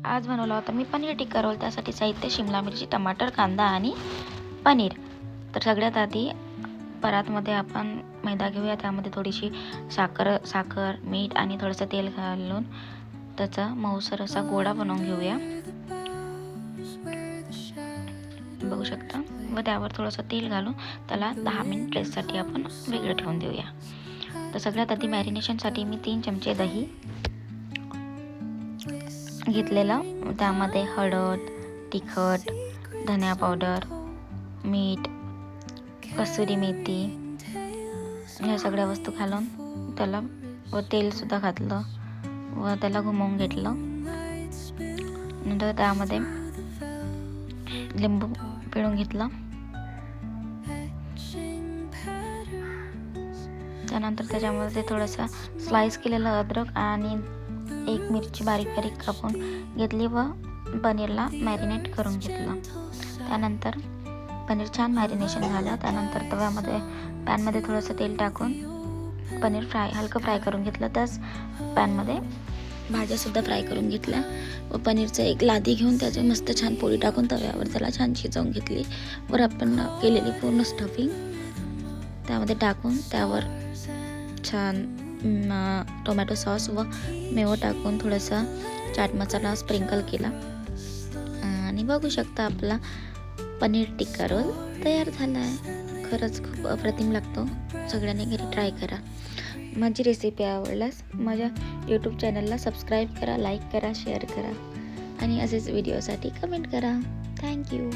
आज बनवला होता मी पनीर टिक्का रोल. त्यासाठी साहित्य शिमला मिरची, टमाटर, कांदा आणि पनीर. तर सगळ्यात आधी परातमध्ये आपण मैदा घेऊया. त्यामध्ये थोडीशी साखर, मीठ आणि थोडंसं तेल घालून त्याचा मऊसर असा गोळा बनवून घेऊया. बघू शकता. व त्यावर थोडंसं तेल घालून त्याला 10 मिनिट रेस्टसाठी आपण वेगळं ठेवून देऊया. तर सगळ्यात आधी मॅरिनेशनसाठी मी 3 चमचे दही घेतलेलं. त्यामध्ये हळद, तिखट, धनिया पावडर, मीठ, कसुरी मेथी ह्या सगळ्या वस्तू घालून त्याला व तेलसुद्धा घातलं व त्याला घुमवून घेतलं. नंतर त्यामध्ये लिंबू पिळून घेतलं. त्यानंतर त्याच्यामध्ये थोडंसं स्लाइस केलेलं अद्रक आणि एक मिरची बारीक बारीक कापून घेतली व पनीरला मॅरिनेट करून घेतलं. त्यानंतर पनीर छान मॅरिनेशन झालं. त्यानंतर पॅनमध्ये थोडंसं तेल टाकून पनीर हलकं फ्राय करून घेतलं. त्याच पॅनमध्ये भाज्यासुद्धा फ्राय करून घेतल्या व पनीरचं एक लादी घेऊन त्याची मस्त छान पोळी टाकून तव्यावर त्याला छान शिजवून घेतली. वर आपण केलेली पूर्ण स्टफिंग त्यामध्ये टाकून त्यावर छान टोमॅटो सॉस व मेवा टाकून थोडासा चाट मसाला स्प्रिंकल केला आणि बघू शकता आपला पनीर टिक्का रोल तयार झाला आहे. खरंच खूप अप्रतिम लागतो. सगळ्यांनी घरी ट्राय करा. माझी रेसिपी आवडल्यास माझ्या यूट्यूब चॅनलला सबस्क्राईब करा, लाईक करा, शेअर करा आणि असेच व्हिडिओसाठी कमेंट करा. थँक्यू.